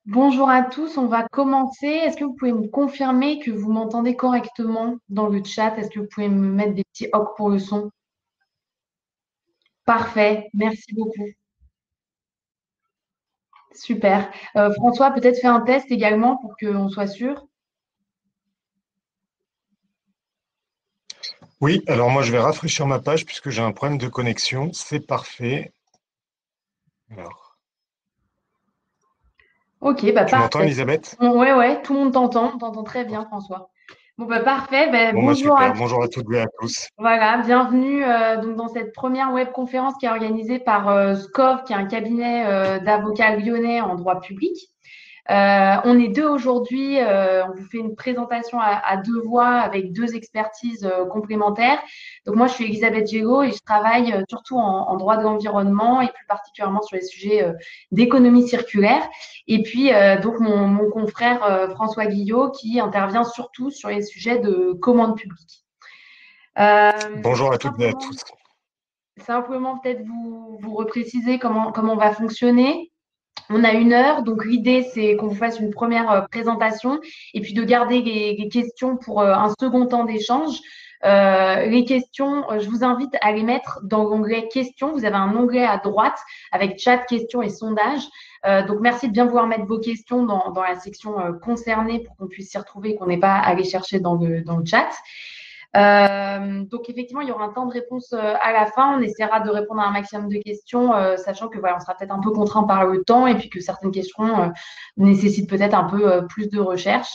Bonjour à tous, on va commencer. Est-ce que vous pouvez me confirmer que vous m'entendez correctement dans le chat? Est-ce que vous pouvez me mettre des petits hocs pour le son? Parfait, merci beaucoup. Super. François, peut-être fais un test également pour qu'on soit sûr. Oui, alors moi je vais rafraîchir ma page puisque j'ai un problème de connexion. C'est parfait. Alors, Ok, bah tu m'entends, parfait. Elisabeth? Ouais, ouais, tout le monde t'entend. On t'entend très bien, François. Bon, bah parfait. Bah, Bon, bah bonjour à super. tous. Bonjour à toutes et à tous. Voilà, bienvenue donc dans cette première webconférence qui est organisée par SCOV, qui est un cabinet d'avocats lyonnais en droit public. On est deux aujourd'hui. On vous fait une présentation à deux voix avec deux expertises complémentaires. Donc moi, je suis Elisabeth Gégaud et je travaille surtout en droit de l'environnement et plus particulièrement sur les sujets d'économie circulaire. Et puis donc mon confrère François Guillot qui intervient surtout sur les sujets de commande publique. Bonjour à toutes et à Simplement, tous. simplement peut-être vous repréciser comment on va fonctionner. On a 1 heure, donc l'idée c'est qu'on vous fasse une première présentation et puis de garder les questions pour un second temps d'échange. Les questions, je vous invite à les mettre dans l'onglet questions. Vous avez un onglet à droite avec chat, questions et sondages. Donc merci de bien vouloir mettre vos questions dans la section concernée pour qu'on puisse s'y retrouver et qu'on n'ait pas à les chercher dans le chat. Donc effectivement, il y aura un temps de réponse à la fin. On essaiera de répondre à un maximum de questions, sachant que voilà, on sera peut-être un peu contraint par le temps et puis que certaines questions nécessitent peut-être un peu plus de recherche.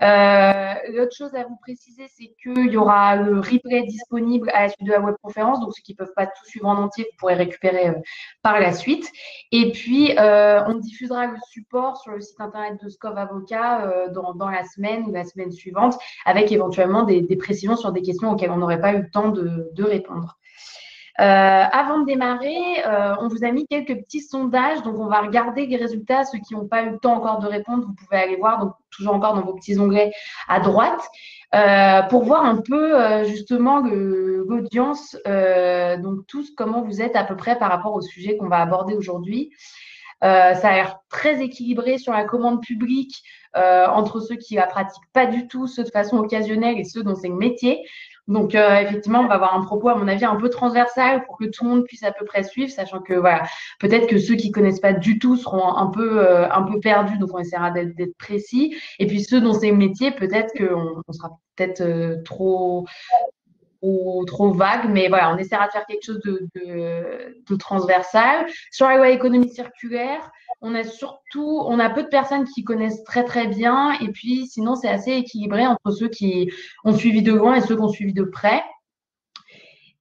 L'autre chose à vous préciser, c'est qu'il y aura le replay disponible à la suite de la webconférence. Donc ceux qui ne peuvent pas tout suivre en entier, vous pourrez récupérer par la suite. Et puis, on diffusera le support sur le site internet de SCOV Avocat dans la semaine ou la semaine suivante avec éventuellement des précisions sur des questions auxquelles on n'aurait pas eu le temps de répondre. Avant de démarrer, on vous a mis quelques petits sondages, donc on va regarder les résultats. Ceux qui n'ont pas eu le temps encore de répondre, vous pouvez aller voir, donc toujours encore dans vos petits onglets à droite, pour voir un peu justement l'audience, donc tous comment vous êtes à peu près par rapport au sujet qu'on va aborder aujourd'hui. Ça a l'air très équilibré sur la commande publique entre ceux qui la pratiquent pas du tout, ceux de façon occasionnelle et ceux dont c'est le métier. Donc, effectivement, on va avoir un propos, à mon avis, un peu transversal pour que tout le monde puisse à peu près suivre, sachant que voilà, peut-être que ceux qui connaissent pas du tout seront un peu perdus, donc on essaiera d'être précis. Et puis ceux dont c'est le métier, peut-être qu'on sera peut-être trop ou trop vague, mais voilà, on essaiera de faire quelque chose de transversal. Sur la loi économie circulaire, on a peu de personnes qui connaissent très très bien, et puis sinon c'est assez équilibré entre ceux qui ont suivi de loin et ceux qui ont suivi de près.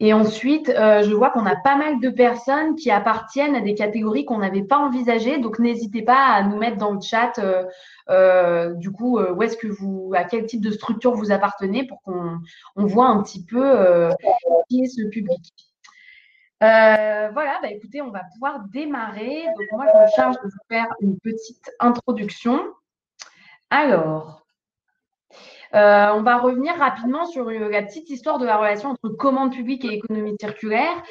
Et ensuite, je vois qu'on a pas mal de personnes qui appartiennent à des catégories qu'on n'avait pas envisagées. Donc, n'hésitez pas à nous mettre dans le chat, du coup, où est-ce que à quel type de structure vous appartenez pour qu'on voit un petit peu qui est ce public. Voilà, bah, écoutez, on va pouvoir démarrer. Donc, moi, je me charge de vous faire une petite introduction. Alors, on va revenir rapidement sur la petite histoire de la relation entre commande publique et économie circulaire.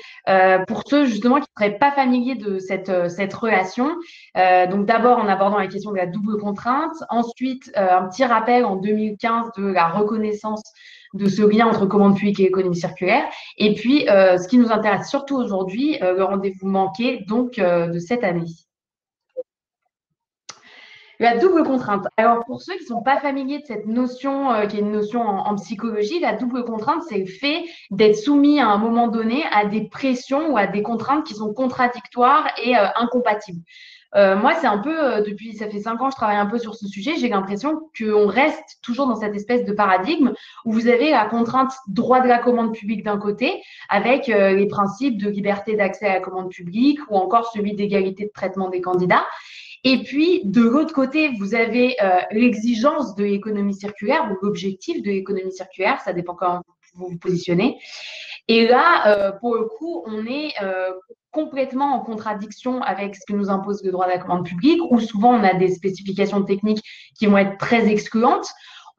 Pour ceux justement qui ne seraient pas familiers de cette relation. Donc d'abord en abordant la question de la double contrainte. Ensuite, un petit rappel en 2015 de la reconnaissance de ce lien entre commande publique et économie circulaire. Et puis, ce qui nous intéresse surtout aujourd'hui, le rendez-vous manqué donc de cette année. La double contrainte. Alors, pour ceux qui ne sont pas familiers de cette notion, qui est une notion en psychologie, la double contrainte, c'est le fait d'être soumis à un moment donné à des pressions ou à des contraintes qui sont contradictoires et incompatibles. Moi, c'est un peu, depuis, ça fait 5 ans que je travaille un peu sur ce sujet, j'ai l'impression qu'on reste toujours dans cette espèce de paradigme où vous avez la contrainte droit de la commande publique d'un côté, avec les principes de liberté d'accès à la commande publique ou encore celui d'égalité de traitement des candidats. Et puis, de l'autre côté, vous avez l'exigence de l'économie circulaire ou l'objectif de l'économie circulaire, ça dépend comment vous vous positionnez. Et là, pour le coup, on est complètement en contradiction avec ce que nous impose le droit de la commande publique, où souvent on a des spécifications techniques qui vont être très excluantes.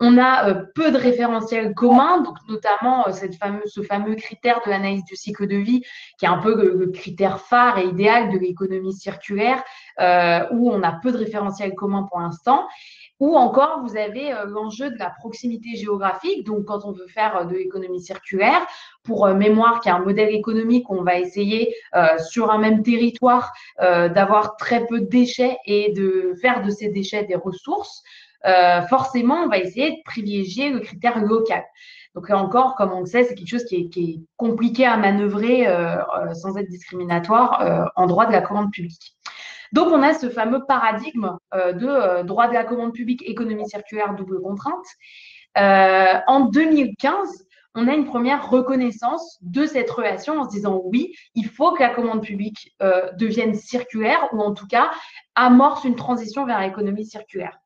On a peu de référentiels communs, donc notamment ce fameux critère de l'analyse du cycle de vie, qui est un peu le critère phare et idéal de l'économie circulaire, où on a peu de référentiels communs pour l'instant. Ou encore, vous avez l'enjeu de la proximité géographique. Donc, quand on veut faire de l'économie circulaire, pour mémoire, qui est un modèle économique, on va essayer sur un même territoire d'avoir très peu de déchets et de faire de ces déchets des ressources. Forcément, on va essayer de privilégier le critère local. Donc là encore, comme on le sait, c'est quelque chose qui est compliqué à manœuvrer sans être discriminatoire en droit de la commande publique. Donc, on a ce fameux paradigme de droit de la commande publique, économie circulaire, double contrainte. En 2015, on a une première reconnaissance de cette relation en se disant oui, il faut que la commande publique devienne circulaire ou en tout cas amorce une transition vers l'économie circulaire.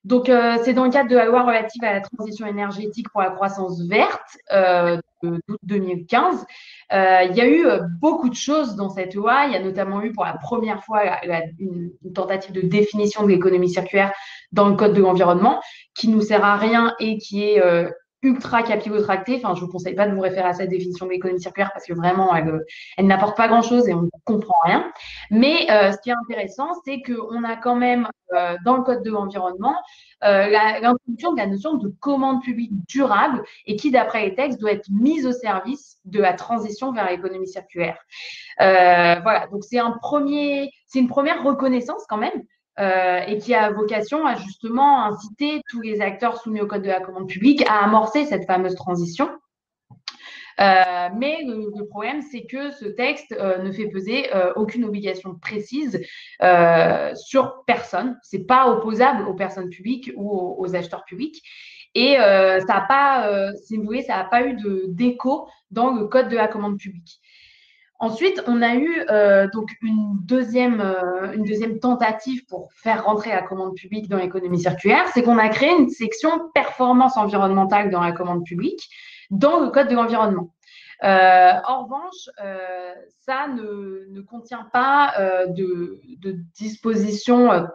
Donc, c'est dans le cadre de la loi relative à la transition énergétique pour la croissance verte d'août 2015. Il y a eu beaucoup de choses dans cette loi. Il y a notamment eu pour la première fois une tentative de définition de l'économie circulaire dans le Code de l'environnement qui nous sert à rien et qui est ultra capillotractée. Enfin, je ne vous conseille pas de vous référer à cette définition de l'économie circulaire parce que vraiment, elle n'apporte pas grand-chose et on ne comprend rien. Mais ce qui est intéressant, c'est qu'on a quand même dans le Code de l'environnement l'introduction de la notion de commande publique durable et qui, d'après les textes, doit être mise au service de la transition vers l'économie circulaire. Voilà, donc c'est une première reconnaissance quand même et qui a vocation à justement inciter tous les acteurs soumis au Code de la commande publique à amorcer cette fameuse transition. Mais le problème, c'est que ce texte ne fait peser aucune obligation précise sur personne. C'est pas opposable aux personnes publiques ou aux acheteurs publics. Et ça n'a pas, si vous voulez, ça n'a pas eu d'écho dans le Code de la commande publique. Ensuite, on a eu donc une deuxième tentative pour faire rentrer la commande publique dans l'économie circulaire, c'est qu'on a créé une section performance environnementale dans la commande publique dans le Code de l'environnement. En revanche, ça ne contient pas de dispositions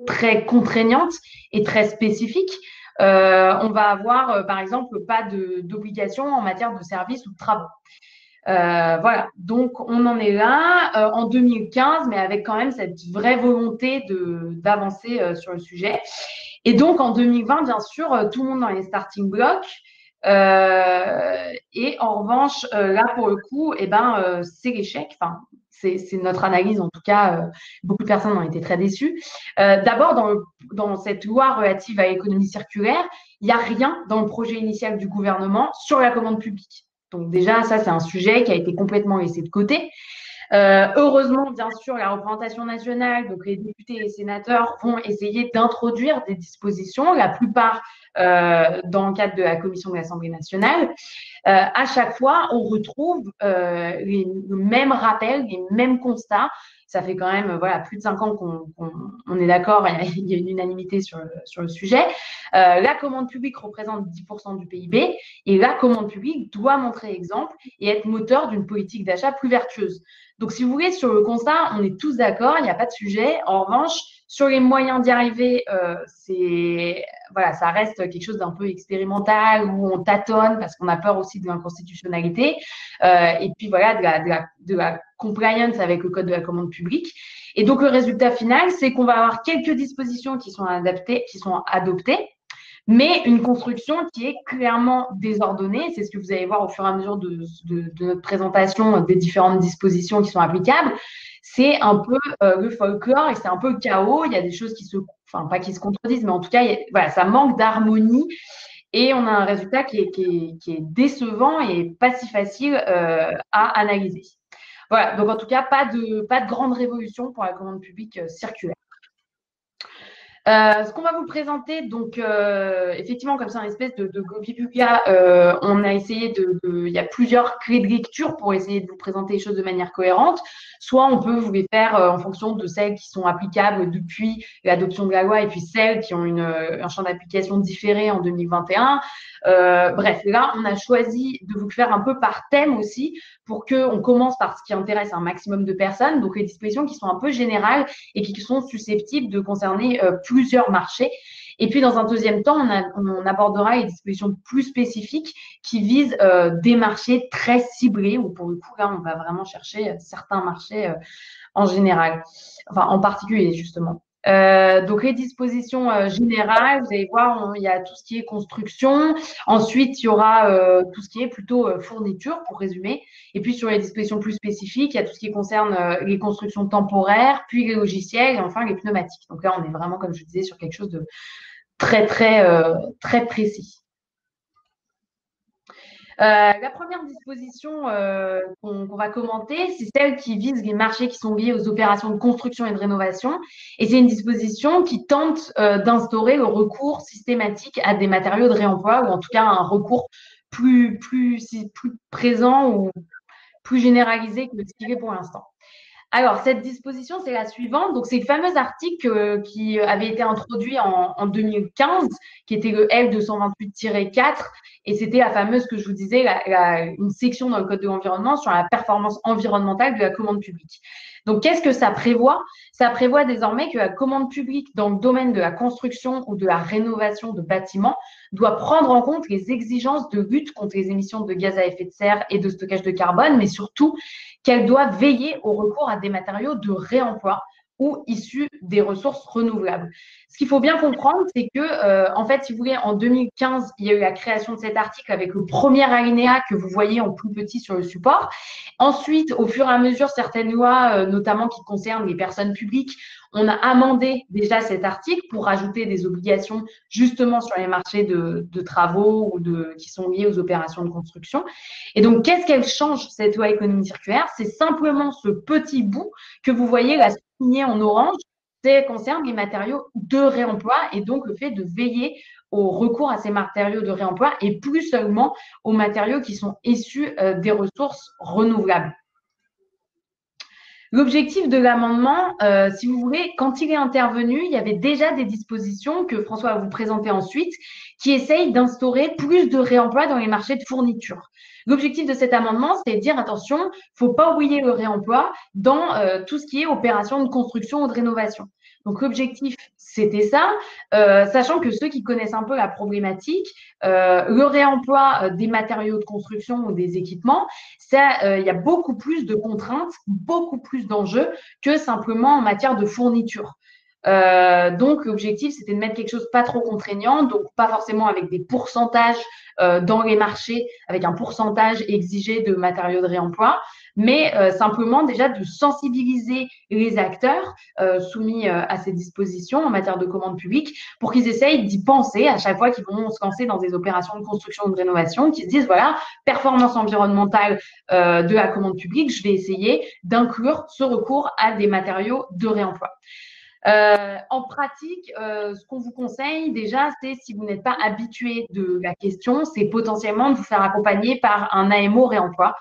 très contraignantes et très spécifiques. On va avoir, par exemple, pas d'obligation en matière de services ou de travaux. Voilà, donc on en est là en 2015, mais avec quand même cette vraie volonté d'avancer sur le sujet. Et donc en 2020, bien sûr, tout le monde dans les starting blocks. Et en revanche, là pour le coup, c'est l'échec. Enfin, c'est notre analyse en tout cas. Beaucoup de personnes ont été très déçues. D'abord, dans cette loi relative à l'économie circulaire, il n'y a rien dans le projet initial du gouvernement sur la commande publique. Donc déjà, ça, c'est un sujet qui a été complètement laissé de côté. Heureusement, bien sûr, la représentation nationale, donc les députés et les sénateurs vont essayer d'introduire des dispositions, la plupart dans le cadre de la commission de l'Assemblée nationale. À chaque fois, on retrouve les mêmes rappels, les mêmes constats. Ça fait quand même plus de 5 ans qu'on est d'accord, il y a une unanimité sur le sujet. La commande publique représente 10% du PIB et la commande publique doit montrer exemple et être moteur d'une politique d'achat plus vertueuse. Donc, si vous voulez, sur le constat, on est tous d'accord, il n'y a pas de sujet. En revanche, sur les moyens d'y arriver, ça reste quelque chose d'un peu expérimental où on tâtonne parce qu'on a peur aussi de l'inconstitutionnalité et puis de la compliance avec le Code de la commande publique. Et donc, le résultat final, c'est qu'on va avoir quelques dispositions qui sont adoptées, mais une construction qui est clairement désordonnée. C'est ce que vous allez voir au fur et à mesure de notre présentation des différentes dispositions qui sont applicables. C'est un peu le folklore et c'est un peu le chaos. Il y a des choses pas qui se contredisent, mais en tout cas, ça manque d'harmonie et on a un résultat qui est décevant et pas si facile à analyser. Voilà, donc en tout cas, pas de grande révolution pour la commande publique circulaire. Ce qu'on va vous présenter, donc effectivement, comme c'est un espèce de gobi-buga, on a essayé il y a plusieurs clés de lecture pour essayer de vous présenter les choses de manière cohérente. Soit on peut vous les faire en fonction de celles qui sont applicables depuis l'adoption de la loi et puis celles qui ont un champ d'application différé en 2021. Bref, là, on a choisi de vous le faire un peu par thème aussi pour qu'on commence par ce qui intéresse un maximum de personnes, donc les dispositions qui sont un peu générales et qui sont susceptibles de concerner plusieurs marchés. Et puis, dans un deuxième temps, on abordera les dispositions plus spécifiques qui visent des marchés très ciblés, où pour le coup, là, on va vraiment chercher certains marchés en général, enfin en particulier justement. Donc les dispositions générales, vous allez voir, il y a tout ce qui est construction. Ensuite, il y aura tout ce qui est plutôt fourniture, pour résumer. Et puis sur les dispositions plus spécifiques, il y a tout ce qui concerne les constructions temporaires, puis les logiciels et enfin les pneumatiques. Donc là, on est vraiment, comme je disais, sur quelque chose de très précis. La première disposition qu'on va commenter, c'est celle qui vise les marchés qui sont liés aux opérations de construction et de rénovation. Et c'est une disposition qui tente d'instaurer le recours systématique à des matériaux de réemploi, ou en tout cas un recours plus présent ou plus généralisé que ce qu'il est pour l'instant. Alors, cette disposition, c'est la suivante. Donc, c'est le fameux article qui avait été introduit en 2015, qui était le L228-4. Et c'était la fameuse, que je vous disais, une section dans le Code de l'environnement sur la performance environnementale de la commande publique. Donc, qu'est-ce que ça prévoit? Ça prévoit désormais que la commande publique dans le domaine de la construction ou de la rénovation de bâtiments doit prendre en compte les exigences de lutte contre les émissions de gaz à effet de serre et de stockage de carbone, mais surtout qu'elle doit veiller au recours à des matériaux de réemploi ou issus des ressources renouvelables. Ce qu'il faut bien comprendre, c'est que, en fait, si vous voulez, en 2015, il y a eu la création de cet article avec le premier alinéa que vous voyez en plus petit sur le support. Ensuite, au fur et à mesure, certaines lois, notamment qui concernent les personnes publiques, on a amendé déjà cet article pour rajouter des obligations justement sur les marchés de travaux ou qui sont liés aux opérations de construction. Et donc, qu'est-ce qu'elle change, cette loi économie circulaire? C'est simplement ce petit bout que vous voyez là signé en orange, ça concerne les matériaux de réemploi et donc le fait de veiller au recours à ces matériaux de réemploi et plus seulement aux matériaux qui sont issus des ressources renouvelables. L'objectif de l'amendement, si vous voulez, quand il est intervenu, il y avait déjà des dispositions que François va vous présenter ensuite qui essayent d'instaurer plus de réemploi dans les marchés de fourniture. L'objectif de cet amendement, c'est de dire attention, il ne faut pas oublier le réemploi dans tout ce qui est opération de construction ou de rénovation. Donc l'objectif, c'était ça, sachant que ceux qui connaissent un peu la problématique, le réemploi des matériaux de construction ou des équipements, ça, il y a beaucoup plus de contraintes, beaucoup plus d'enjeux que simplement en matière de fourniture. Donc, l'objectif, c'était de mettre quelque chose pas trop contraignant, donc pas forcément avec des pourcentages dans les marchés, avec un pourcentage exigé de matériaux de réemploi, mais simplement déjà de sensibiliser les acteurs soumis à ces dispositions en matière de commande publique pour qu'ils essayent d'y penser à chaque fois qu'ils vont se lancer dans des opérations de construction ou de rénovation, qu'ils se disent, voilà, performance environnementale de la commande publique, je vais essayer d'inclure ce recours à des matériaux de réemploi. En pratique, ce qu'on vous conseille déjà, c'est si vous n'êtes pas habitué de la question, c'est potentiellement de vous faire accompagner par un AMO réemploi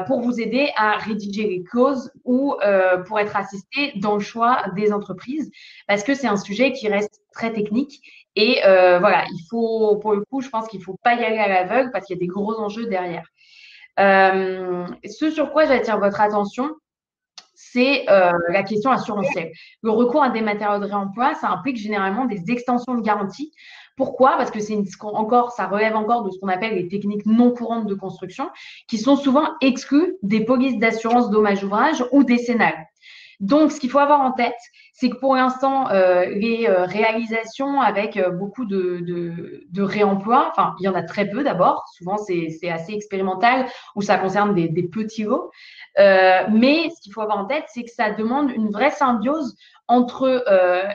pour vous aider à rédiger les clauses ou pour être assisté dans le choix des entreprises, parce que c'est un sujet qui reste très technique. Et voilà, il faut, pour le coup, je pense qu'il ne faut pas y aller à l'aveugle parce qu'il y a des gros enjeux derrière. Ce sur quoi j'attire votre attention, c'est la question assurantielle. Le recours à des matériaux de réemploi, ça implique généralement des extensions de garantie. Pourquoi? Parce que ça relève encore de ce qu'on appelle les techniques non courantes de construction, qui sont souvent exclues des polices d'assurance dommages ouvrages ou décennales. Donc, ce qu'il faut avoir en tête, c'est que pour l'instant, les réalisations avec beaucoup de réemploi, enfin, il y en a très peu d'abord. Souvent, c'est assez expérimental ou ça concerne des petits lots. Mais ce qu'il faut avoir en tête, c'est que ça demande une vraie symbiose entre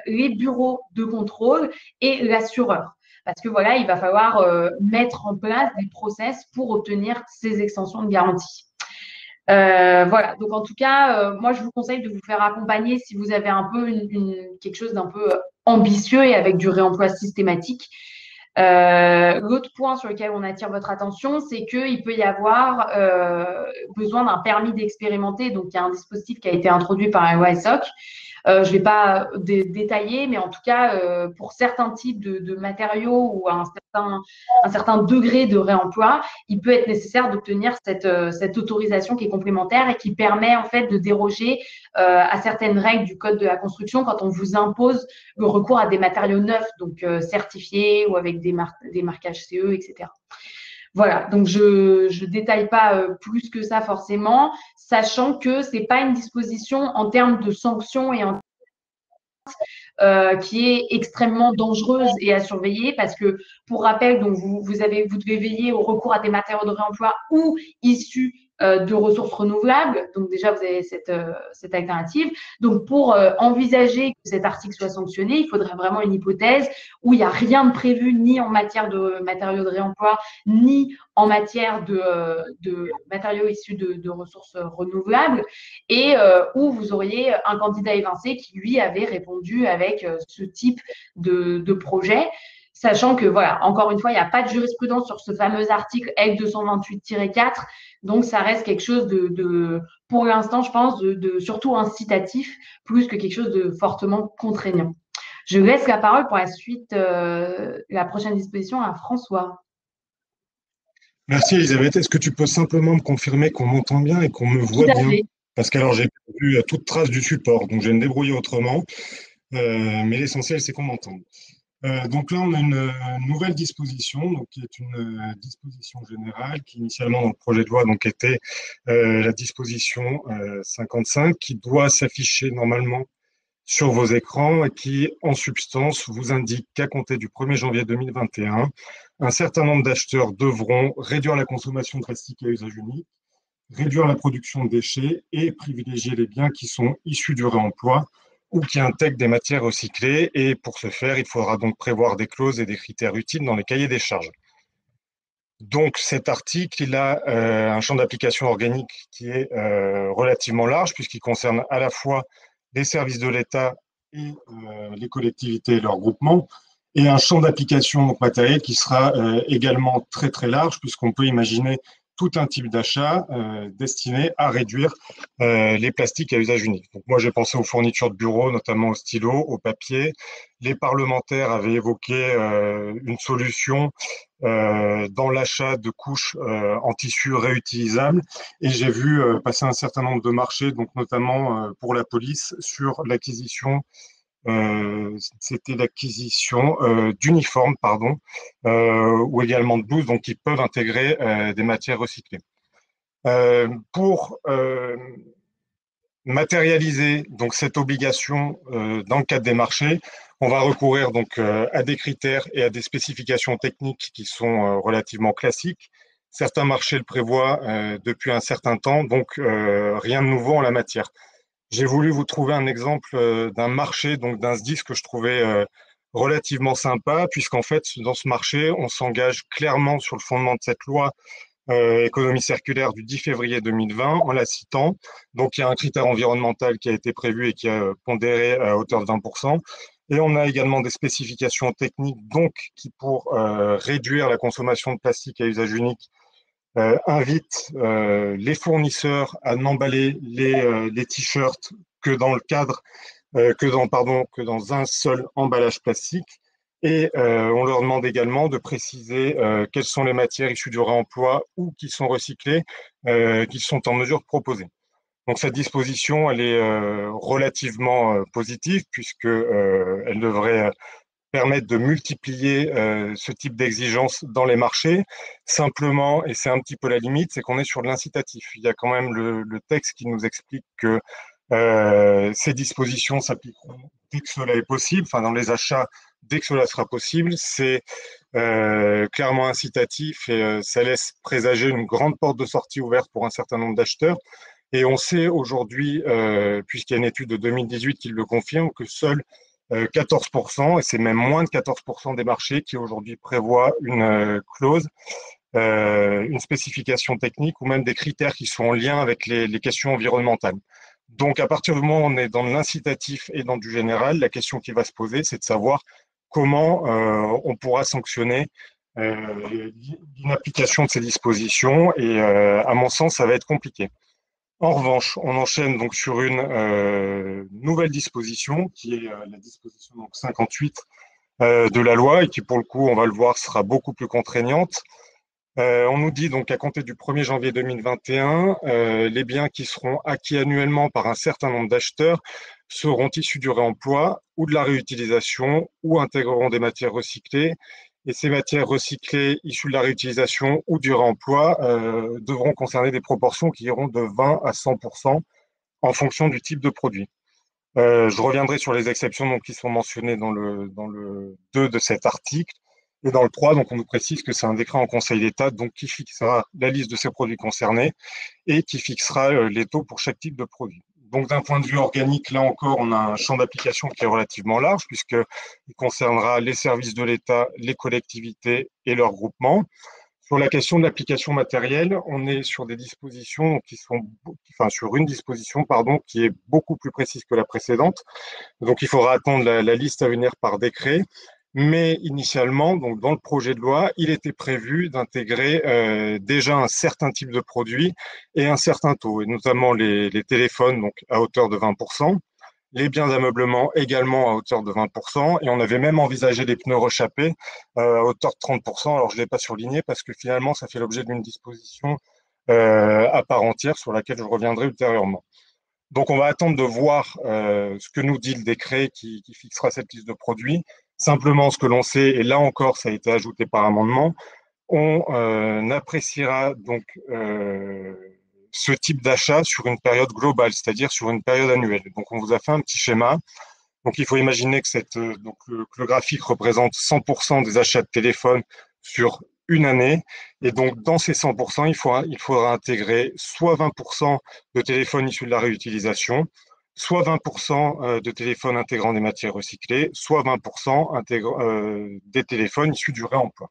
les bureaux de contrôle et l'assureur. Parce que voilà, il va falloir mettre en place des process pour obtenir ces extensions de garantie. Voilà, donc en tout cas, moi je vous conseille de vous faire accompagner si vous avez un peu quelque chose d'un peu ambitieux et avec du réemploi systématique. L'autre point sur lequel on attire votre attention, c'est qu'il peut y avoir besoin d'un permis d'expérimenter. Donc, il y a un dispositif qui a été introduit par la loi ESSOC Je ne vais pas détailler, mais en tout cas, pour certains types de matériaux ou un certain degré de réemploi, il peut être nécessaire d'obtenir cette autorisation qui est complémentaire et qui permet en fait de déroger à certaines règles du code de la construction quand on vous impose le recours à des matériaux neufs, donc certifiés ou avec des marquages CE, etc. Voilà, donc je ne détaille pas plus que ça forcément, sachant que ce n'est pas une disposition en termes de sanctions et qui est extrêmement dangereuse et à surveiller parce que, pour rappel, donc vous devez veiller au recours à des matériaux de réemploi ou issus de ressources renouvelables. Donc déjà, vous avez cette alternative. Donc pour envisager que cet article soit sanctionné, il faudrait vraiment une hypothèse où il n'y a rien de prévu ni en matière de matériaux de réemploi, ni en matière de matériaux issus de ressources renouvelables et où vous auriez un candidat évincé qui, lui, avait répondu avec ce type de projet. Sachant que, voilà, encore une fois, il n'y a pas de jurisprudence sur ce fameux article L 228-4, donc ça reste quelque chose pour l'instant, je pense, surtout incitatif, plus que quelque chose de fortement contraignant. Je laisse la parole pour la suite, la prochaine disposition à François. Merci Elisabeth. Est-ce que tu peux simplement me confirmer qu'on m'entend bien et qu'on me Tout voit à bien? fait. Parce qu'alors j'ai perdu toute trace du support, donc je vais me débrouiller autrement. Mais l'essentiel, c'est qu'on m'entende. Donc là, on a une nouvelle disposition, donc qui est une disposition générale qui initialement dans le projet de loi donc était la disposition 55 qui doit s'afficher normalement sur vos écrans et qui, en substance, vous indique qu'à compter du 1er janvier 2021, un certain nombre d'acheteurs devront réduire la consommation de plastique à usage unique, réduire la production de déchets et privilégier les biens qui sont issus du réemploi ou qui intègrent des matières recyclées. Et pour ce faire, il faudra donc prévoir des clauses et des critères utiles dans les cahiers des charges. Donc cet article, il a un champ d'application organique qui est relativement large puisqu'il concerne à la fois les services de l'État et les collectivités et leurs groupements, et un champ d'application matériel qui sera également très très large puisqu'on peut imaginer tout un type d'achat destiné à réduire les plastiques à usage unique. Donc moi j'ai pensé aux fournitures de bureau, notamment aux stylos, au papier. Les parlementaires avaient évoqué une solution dans l'achat de couches en tissu réutilisable. Et j'ai vu passer un certain nombre de marchés, donc notamment pour la police, sur l'acquisition, c'était l'acquisition d'uniformes, pardon, ou également de blouses, donc qui peuvent intégrer des matières recyclées. Pour matérialiser donc cette obligation dans le cadre des marchés, on va recourir donc à des critères et à des spécifications techniques qui sont relativement classiques. Certains marchés le prévoient depuis un certain temps, donc rien de nouveau en la matière. J'ai voulu vous trouver un exemple d'un marché, donc d'un SDIS que je trouvais relativement sympa, puisqu'en fait, dans ce marché, on s'engage clairement sur le fondement de cette loi économie circulaire du 10 février 2020 en la citant. Donc, il y a un critère environnemental qui a été prévu et qui a pondéré à hauteur de 20%. Et on a également des spécifications techniques, donc, qui, pour réduire la consommation de plastique à usage unique, invitent les fournisseurs à n'emballer les t-shirts que dans le cadre, que dans un seul emballage plastique. Et on leur demande également de préciser quelles sont les matières issues du réemploi ou qui sont recyclées, qu'ils sont en mesure de proposer. Donc cette disposition, elle est relativement positive puisque elle devrait permettre de multiplier ce type d'exigence dans les marchés. Simplement, et c'est un petit peu la limite, c'est qu'on est sur de l'incitatif. Il y a quand même le texte qui nous explique que ces dispositions s'appliqueront dès que cela est possible, enfin dans les achats dès que cela sera possible. C'est clairement incitatif et ça laisse présager une grande porte de sortie ouverte pour un certain nombre d'acheteurs. Et on sait aujourd'hui, puisqu'il y a une étude de 2018 qui le confirme, que seuls 14%, et c'est même moins de 14% des marchés qui aujourd'hui prévoient une clause, une spécification technique ou même des critères qui sont en lien avec les questions environnementales. Donc, à partir du moment où on est dans l'incitatif et dans du général, la question qui va se poser, c'est de savoir comment on pourra sanctionner l'inapplication de ces dispositions. Et à mon sens, ça va être compliqué. En revanche, on enchaîne donc sur une nouvelle disposition qui est la disposition donc 58 de la loi et qui, pour le coup, on va le voir, sera beaucoup plus contraignante. On nous dit donc qu'à compter du 1er janvier 2021, les biens qui seront acquis annuellement par un certain nombre d'acheteurs seront issus du réemploi ou de la réutilisation ou intégreront des matières recyclées. Et ces matières recyclées issues de la réutilisation ou du réemploi devront concerner des proportions qui iront de 20 à 100% en fonction du type de produit. Je reviendrai sur les exceptions donc, qui sont mentionnées dans le 2 de cet article. Et dans le 3, donc, on nous précise que c'est un décret en Conseil d'État donc, qui fixera la liste de ces produits concernés et qui fixera les taux pour chaque type de produit. Donc, d'un point de vue organique, là encore, on a un champ d'application qui est relativement large puisqu'il concernera les services de l'État, les collectivités et leurs groupements. Sur la question de l'application matérielle, on est sur des dispositions qui sont, enfin, sur une disposition, pardon, qui est beaucoup plus précise que la précédente. Donc, il faudra attendre la liste à venir par décret. Mais initialement, donc dans le projet de loi, il était prévu d'intégrer déjà un certain type de produit et un certain taux, et notamment les téléphones donc à hauteur de 20%, les biens d'ameublement également à hauteur de 20%, et on avait même envisagé les pneus rechappés à hauteur de 30%. Alors je ne l'ai pas surligné parce que finalement, ça fait l'objet d'une disposition à part entière sur laquelle je reviendrai ultérieurement. Donc, on va attendre de voir ce que nous dit le décret qui fixera cette liste de produits. Simplement, ce que l'on sait, et là encore, ça a été ajouté par amendement, on appréciera donc ce type d'achat sur une période globale, c'est-à-dire sur une période annuelle. Donc, on vous a fait un petit schéma. Donc, il faut imaginer que, que le graphique représente 100% des achats de téléphone sur une année. Et donc, dans ces 100%, il faudra intégrer soit 20% de téléphones issus de la réutilisation, soit 20% de téléphones intégrant des matières recyclées, soit 20% des téléphones issus du réemploi.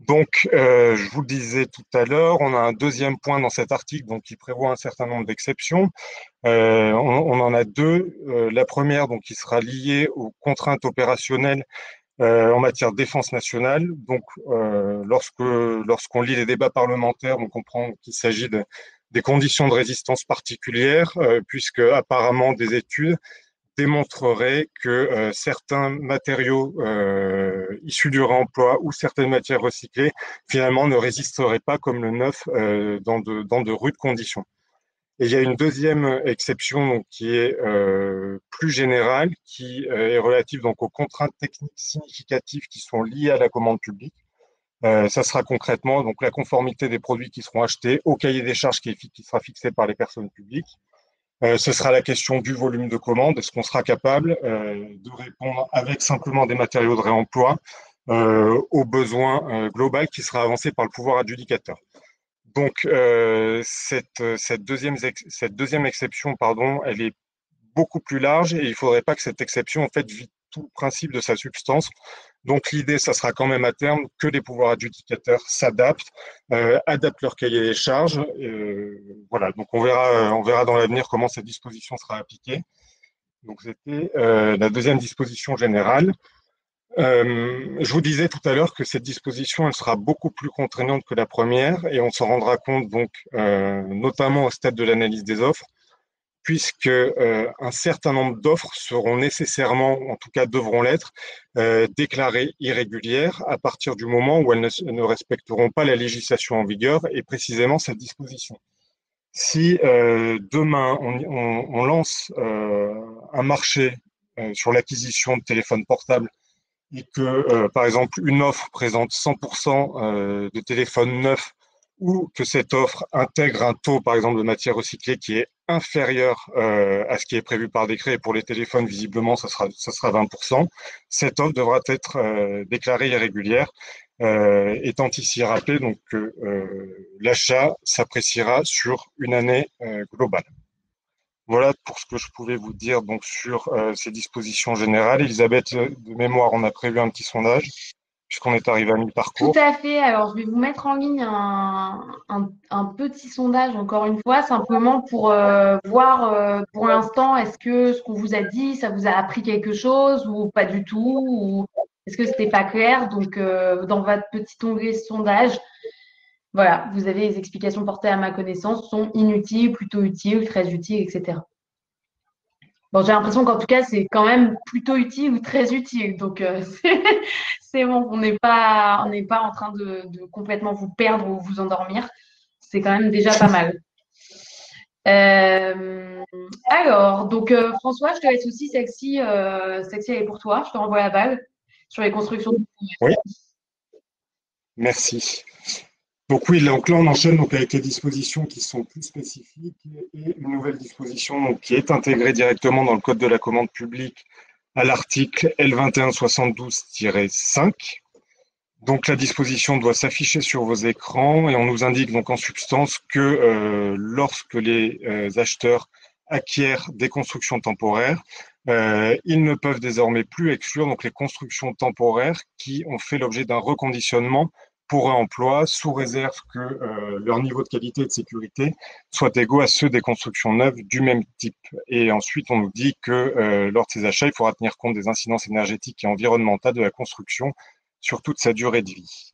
Donc, je vous le disais tout à l'heure, on a un deuxième point dans cet article donc, qui prévoit un certain nombre d'exceptions. On en a deux. La première, donc, qui sera liée aux contraintes opérationnelles en matière de défense nationale. Donc, lorsqu'on lit les débats parlementaires, on comprend qu'il s'agit des conditions de résistance particulières, puisque apparemment des études démontreraient que certains matériaux issus du réemploi ou certaines matières recyclées, finalement, ne résisteraient pas comme le neuf dans de rudes conditions. Et il y a une deuxième exception donc, qui est plus générale, qui est relative donc, aux contraintes techniques significatives qui sont liées à la commande publique. Ça sera concrètement donc, la conformité des produits qui seront achetés au cahier des charges qui sera fixé par les personnes publiques. Ce sera la question du volume de commande. Est-ce qu'on sera capable de répondre avec simplement des matériaux de réemploi aux besoins global qui sera avancé par le pouvoir adjudicateur. Donc, cette deuxième exception, pardon, elle est beaucoup plus large et il ne faudrait pas que cette exception, en fait, vide tout le principe de sa substance. Donc, l'idée, ça sera quand même à terme que les pouvoirs adjudicateurs s'adaptent, adaptent leur cahier des charges. Voilà, donc on verra dans l'avenir comment cette disposition sera appliquée. Donc, c'était la deuxième disposition générale. Je vous disais tout à l'heure que cette disposition, elle sera beaucoup plus contraignante que la première et on s'en rendra compte donc notamment au stade de l'analyse des offres, puisque un certain nombre d'offres seront nécessairement, en tout cas devront l'être, déclarées irrégulières à partir du moment où elles ne respecteront pas la législation en vigueur et précisément cette disposition. Si demain on lance un marché sur l'acquisition de téléphones portables et que, par exemple, une offre présente 100% de téléphones neufs ou que cette offre intègre un taux, par exemple, de matière recyclée qui est inférieur à ce qui est prévu par décret, et pour les téléphones, visiblement, ça sera 20%, cette offre devra être déclarée irrégulière, étant ici rappelé donc, que l'achat s'appréciera sur une année globale. Voilà pour ce que je pouvais vous dire donc sur ces dispositions générales. Elisabeth, de mémoire, on a prévu un petit sondage puisqu'on est arrivé à Tout mi-parcours. à fait. Alors, je vais vous mettre en ligne un petit sondage, encore une fois, simplement pour voir pour l'instant, est-ce que ce qu'on vous a dit, ça vous a appris quelque chose ou pas du tout, ou est-ce que c'était pas clair? Donc, dans votre petit onglet sondage, Voilà, vous avez les explications portées à ma connaissance sont inutiles, plutôt utiles, très utiles, etc. Bon, j'ai l'impression qu'en tout cas, c'est quand même plutôt utile ou très utile. Donc, c'est bon, on n'est pas en train de complètement vous perdre ou vous endormir. C'est quand même déjà pas mal. Euh, alors, donc François, je te laisse aussi, celle-ci, elle est pour toi. Je te renvoie la balle sur les constructions. Oui, merci. Donc oui, donc là on enchaîne donc avec les dispositions qui sont plus spécifiques et une nouvelle disposition donc, qui est intégrée directement dans le Code de la commande publique à l'article L2172-5. Donc la disposition doit s'afficher sur vos écrans et on nous indique donc en substance que lorsque les acheteurs acquièrent des constructions temporaires, ils ne peuvent désormais plus exclure donc les constructions temporaires qui ont fait l'objet d'un reconditionnement pour réemploi sous réserve que leur niveau de qualité et de sécurité soit égaux à ceux des constructions neuves du même type. Et ensuite, on nous dit que lors de ces achats, il faudra tenir compte des incidences énergétiques et environnementales de la construction sur toute sa durée de vie.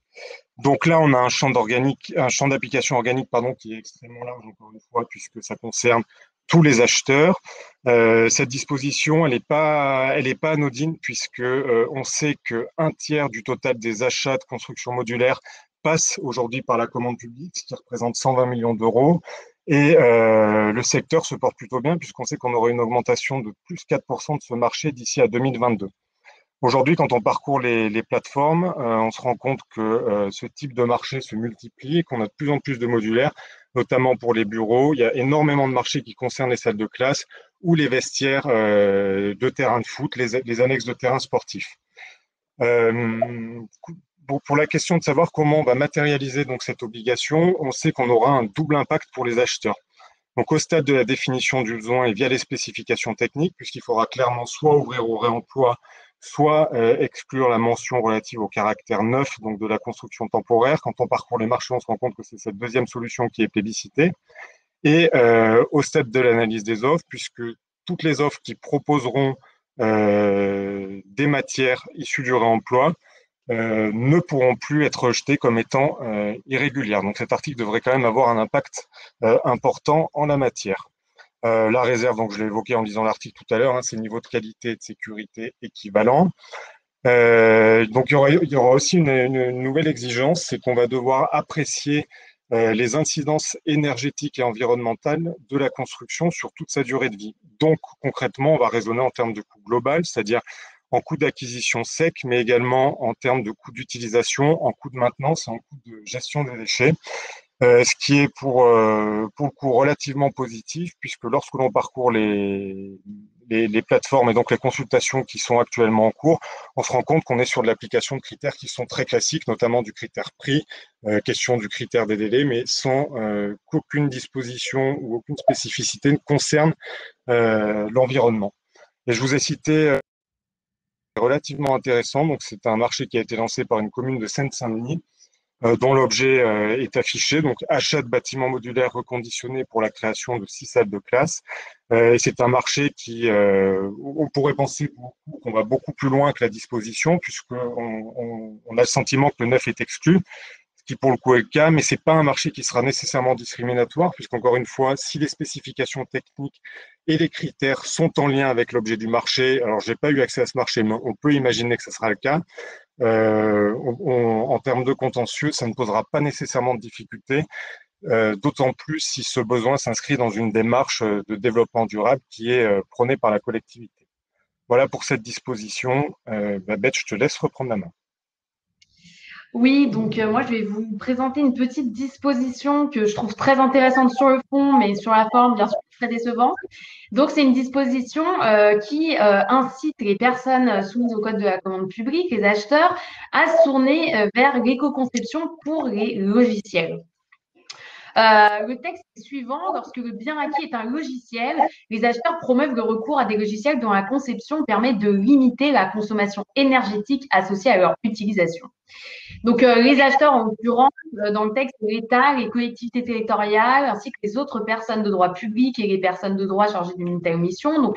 Donc là, on a un champ d'application organique, pardon, qui est extrêmement large, encore une fois, puisque ça concerne tous les acheteurs. Cette disposition, elle est pas anodine, puisque on sait qu'un tiers du total des achats de construction modulaire passe aujourd'hui par la commande publique, ce qui représente 120 millions d'euros. Et le secteur se porte plutôt bien, puisqu'on sait qu'on aura une augmentation de plus 4% de ce marché d'ici à 2022. Aujourd'hui, quand on parcourt les plateformes, on se rend compte que ce type de marché se multiplie, qu'on a de plus en plus de modulaires, notamment pour les bureaux. Il y a énormément de marchés qui concernent les salles de classe ou les vestiaires de terrain de foot, les annexes de terrain sportifs. Euh, pour la question de savoir comment on va matérialiser donc cette obligation, on sait qu'on aura un double impact pour les acheteurs. Donc, au stade de la définition du besoin et via les spécifications techniques, puisqu'il faudra clairement soit ouvrir au réemploi, soit exclure la mention relative au caractère neuf, donc de la construction temporaire. Quand on parcourt les marchés, on se rend compte que c'est cette deuxième solution qui est plébiscitée. Et au stade de l'analyse des offres, puisque toutes les offres qui proposeront des matières issues du réemploi ne pourront plus être rejetées comme étant irrégulières. Donc cet article devrait quand même avoir un impact important en la matière. La réserve, donc je l'ai évoqué en lisant l'article tout à l'heure, hein, c'est le niveau de qualité et de sécurité équivalent. Donc il y aura aussi une nouvelle exigence, c'est qu'on va devoir apprécier les incidences énergétiques et environnementales de la construction sur toute sa durée de vie. Donc concrètement, on va raisonner en termes de coût global, c'est-à-dire en coût d'acquisition sec, mais également en termes de coût d'utilisation, en coût de maintenance et en coût de gestion des déchets. Ce qui est pour le coup relativement positif, puisque lorsque l'on parcourt les plateformes et donc les consultations qui sont actuellement en cours, on se rend compte qu'on est sur de l'application de critères qui sont très classiques, notamment du critère prix, question du critère des délais, mais sans qu'aucune disposition ou aucune spécificité ne concerne l'environnement. Et je vous ai cité relativement intéressant, donc c'est un marché qui a été lancé par une commune de Seine-Saint-Denis, dont l'objet est affiché, donc achat de bâtiments modulaires reconditionnés pour la création de 6 salles de classe. Et c'est un marché on pourrait penser qu'on va beaucoup plus loin que la disposition, puisqu'on a le sentiment que le neuf est exclu, ce qui pour le coup est le cas, mais c'est pas un marché qui sera nécessairement discriminatoire, puisqu'encore une fois, si les spécifications techniques et les critères sont en lien avec l'objet du marché, alors j'ai pas eu accès à ce marché, mais on peut imaginer que ce sera le cas, en termes de contentieux, ça ne posera pas nécessairement de difficultés, d'autant plus si ce besoin s'inscrit dans une démarche de développement durable qui est prônée par la collectivité. Voilà pour cette disposition. Babette, je te laisse reprendre la main. Oui, donc moi, je vais vous présenter une petite disposition que je trouve très intéressante sur le fond, mais sur la forme, bien sûr, très décevante. Donc, c'est une disposition qui incite les personnes soumises au code de la commande publique, les acheteurs, à se tourner vers l'éco-conception pour les logiciels. Le texte est suivant. Lorsque le bien acquis est un logiciel, les acheteurs promeuvent le recours à des logiciels dont la conception permet de limiter la consommation énergétique associée à leur utilisation. Donc, les acheteurs, en l'occurrence, dans le texte, l'État, les collectivités territoriales, ainsi que les autres personnes de droit public et les personnes de droit chargées d'une telle mission. Donc,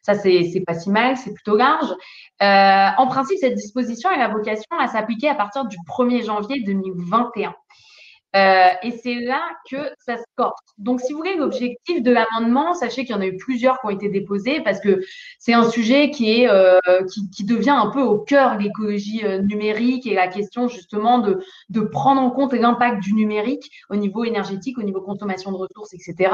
ça, c'est pas si mal, c'est plutôt large. En principe, cette disposition a la vocation à s'appliquer à partir du 1er janvier 2021. Et c'est là que ça se corse. Donc, si vous voulez, l'objectif de l'amendement, sachez qu'il y en a eu plusieurs qui ont été déposés parce que c'est un sujet qui devient un peu au cœur de l'écologie numérique et la question justement de prendre en compte l'impact du numérique au niveau énergétique, au niveau consommation de ressources, etc.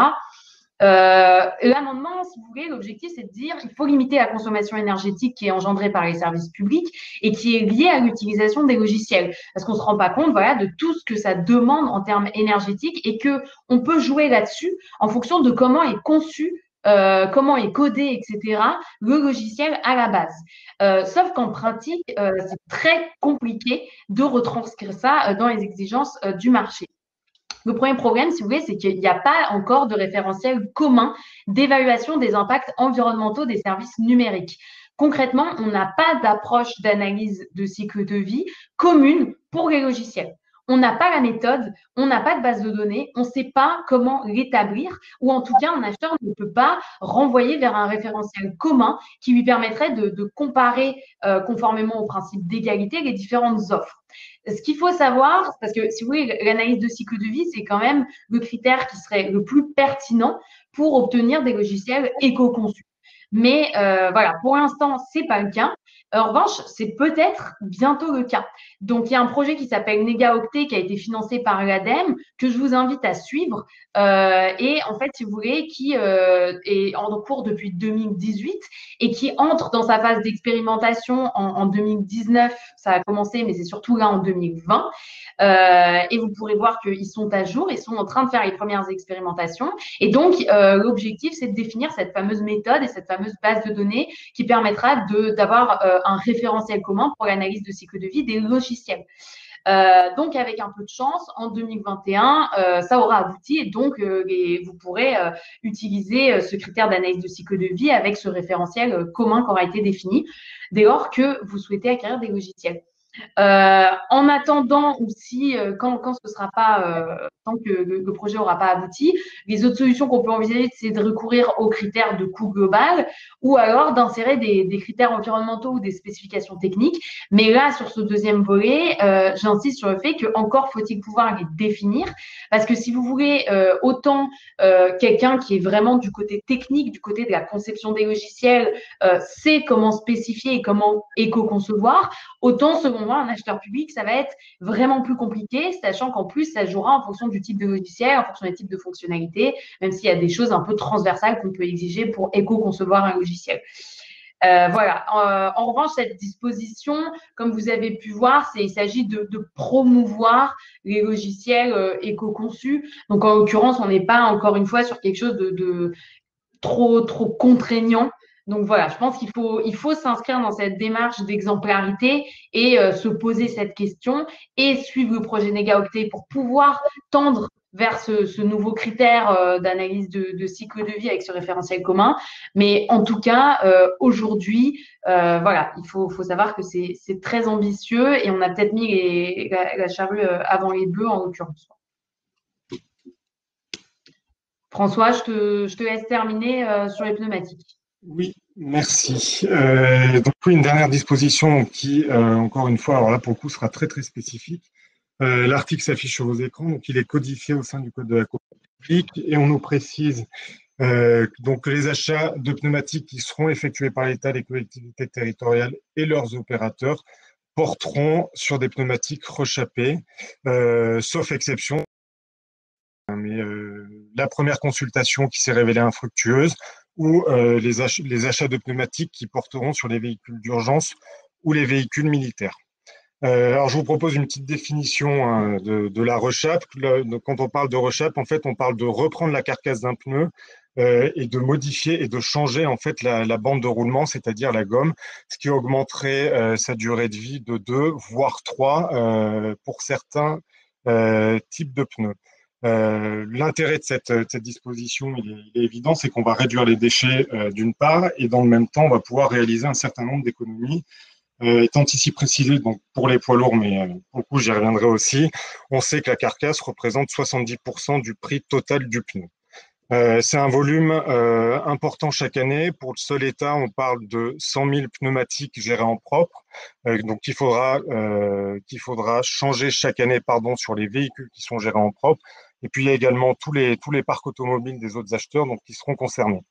L'amendement, si vous voulez, l'objectif, c'est de dire il faut limiter la consommation énergétique qui est engendrée par les services publics et qui est liée à l'utilisation des logiciels. Parce qu'on ne se rend pas compte voilà, de tout ce que ça demande en termes énergétiques et qu'on peut jouer là-dessus en fonction de comment est conçu comment est codé, etc., le logiciel à la base. Sauf qu'en pratique, c'est très compliqué de retranscrire ça dans les exigences du marché. Le premier problème, si vous voulez, c'est qu'il n'y a pas encore de référentiel commun d'évaluation des impacts environnementaux des services numériques. Concrètement, on n'a pas d'approche d'analyse de cycle de vie commune pour les logiciels. On n'a pas la méthode, on n'a pas de base de données, on ne sait pas comment l'établir, ou en tout cas, un acheteur ne peut pas renvoyer vers un référentiel commun qui lui permettrait de comparer conformément au principe d'égalité les différentes offres. Ce qu'il faut savoir, parce que si vous voulez, l'analyse de cycle de vie, c'est quand même le critère qui serait le plus pertinent pour obtenir des logiciels éco-conçus. Mais voilà, pour l'instant, ce n'est pas le cas. En revanche, c'est peut-être bientôt le cas. Donc, il y a un projet qui s'appelle NegaOctet qui a été financé par l'ADEME que je vous invite à suivre. Et en fait, si vous voulez, qui est en cours depuis 2018 et qui entre dans sa phase d'expérimentation en 2019. Ça a commencé, mais c'est surtout là en 2020. Et vous pourrez voir qu'ils sont à jour, ils sont en train de faire les premières expérimentations. Et donc, l'objectif, c'est de définir cette fameuse méthode et cette fameuse base de données qui permettra d'avoir un référentiel commun pour l'analyse de cycle de vie des logiciels. Donc, avec un peu de chance, en 2021, ça aura abouti et donc vous pourrez utiliser ce critère d'analyse de cycle de vie avec ce référentiel commun qui aura été défini dès lors que vous souhaitez acquérir des logiciels. En attendant aussi, quand ce sera pas, tant que le projet n'aura pas abouti, les autres solutions qu'on peut envisager, c'est de recourir aux critères de coût global ou alors d'insérer des critères environnementaux ou des spécifications techniques. Mais là, sur ce deuxième volet, j'insiste sur le fait que encore faut-il pouvoir les définir, parce que si vous voulez, autant quelqu'un qui est vraiment du côté technique, du côté de la conception des logiciels, sait comment spécifier et comment éco-concevoir, autant, selon moi, un acheteur public, ça va être vraiment plus compliqué, sachant qu'en plus, ça jouera en fonction du type de logiciel, en fonction des types de fonctionnalités, même s'il y a des choses un peu transversales qu'on peut exiger pour éco-concevoir un logiciel. Voilà. En revanche, cette disposition, comme vous avez pu voir, il s'agit de promouvoir les logiciels éco-conçus. Donc, en l'occurrence, on n'est pas encore une fois sur quelque chose de trop contraignant. Donc voilà, je pense qu'il faut s'inscrire dans cette démarche d'exemplarité et se poser cette question et suivre le projet NegaOctet pour pouvoir tendre vers ce nouveau critère d'analyse de cycle de vie avec ce référentiel commun. Mais en tout cas, aujourd'hui, voilà, il faut savoir que c'est très ambitieux et on a peut-être mis la charrue avant les bœufs en l'occurrence. François, je te laisse terminer sur les pneumatiques. Oui, merci. Donc, oui, une dernière disposition qui, encore une fois, alors là, pour le coup, sera très, très spécifique. L'article s'affiche sur vos écrans, donc il est codifié au sein du Code de la commande publique et on nous précise donc les achats de pneumatiques qui seront effectués par l'État, les collectivités territoriales et leurs opérateurs porteront sur des pneumatiques rechappés, sauf exception. Mais la première consultation qui s'est révélée infructueuse ou les achats de pneumatiques qui porteront sur les véhicules d'urgence ou les véhicules militaires. Alors, je vous propose une petite définition hein, de la rechappe. Quand on parle de rechappe, en fait, on parle de reprendre la carcasse d'un pneu et de modifier et de changer en fait la bande de roulement, c'est-à-dire la gomme, ce qui augmenterait sa durée de vie de 2 voire 3 pour certains types de pneus. L'intérêt de cette disposition, il est évident, c'est qu'on va réduire les déchets d'une part et dans le même temps, on va pouvoir réaliser un certain nombre d'économies. Étant ici précisé donc pour les poids lourds, mais pour le coup, j'y reviendrai aussi, on sait que la carcasse représente 70% du prix total du pneu. C'est un volume important chaque année. Pour le seul État, on parle de 100 000 pneumatiques gérés en propre. Donc, qu'il faudra changer chaque année, pardon, sur les véhicules qui sont gérés en propre. Et puis, il y a également tous les parcs automobiles des autres acheteurs donc, qui seront concernés.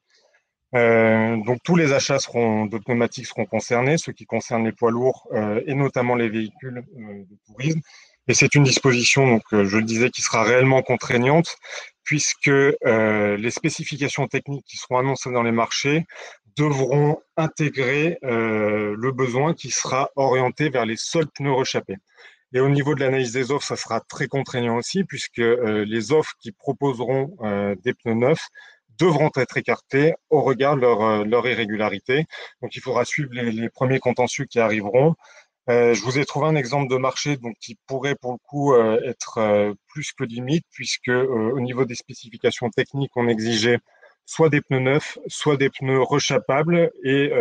Donc, tous les achats de pneumatiques seront concernés, ceux qui concernent les poids lourds et notamment les véhicules de tourisme. Et c'est une disposition, donc, je le disais, qui sera réellement contraignante, puisque les spécifications techniques qui seront annoncées dans les marchés devront intégrer le besoin qui sera orienté vers les seuls pneus rechappés. Et au niveau de l'analyse des offres, ça sera très contraignant aussi, puisque les offres qui proposeront des pneus neufs devront être écartées au regard de leur irrégularité. Donc, il faudra suivre les premiers contentieux qui arriveront. Je vous ai trouvé un exemple de marché donc, qui pourrait pour le coup être plus que limite, puisque au niveau des spécifications techniques, on exigeait soit des pneus neufs, soit des pneus rechappables. Et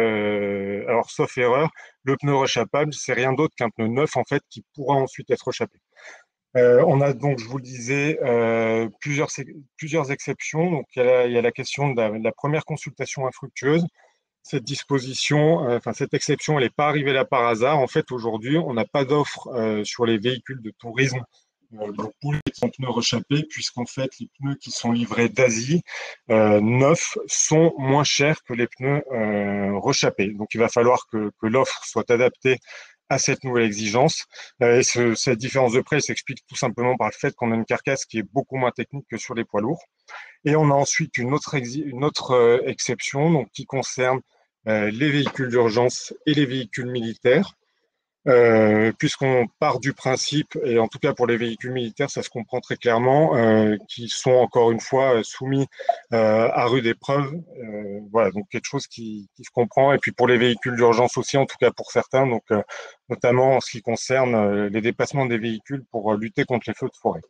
alors, sauf erreur, le pneu rechappable, c'est rien d'autre qu'un pneu neuf en fait qui pourra ensuite être rechappé. On a donc, je vous le disais, plusieurs exceptions. Donc, il y a la question de la première consultation infructueuse. Cette disposition, enfin cette exception, elle n'est pas arrivée là par hasard. En fait, aujourd'hui, on n'a pas d'offre sur les véhicules de tourisme pour les pneus rechappés, puisqu'en fait, les pneus qui sont livrés d'Asie neufs sont moins chers que les pneus rechappés. Donc, il va falloir que l'offre soit adaptée à cette nouvelle exigence. Cette différence de prix s'explique tout simplement par le fait qu'on a une carcasse qui est beaucoup moins technique que sur les poids lourds. Et on a ensuite une autre exception donc, qui concerne les véhicules d'urgence et les véhicules militaires, puisqu'on part du principe, et en tout cas pour les véhicules militaires, ça se comprend très clairement, qui sont encore une fois soumis à rude épreuve. Voilà, donc quelque chose qui se comprend. Et puis pour les véhicules d'urgence aussi, en tout cas pour certains, donc notamment en ce qui concerne les déplacements des véhicules pour lutter contre les feux de forêt.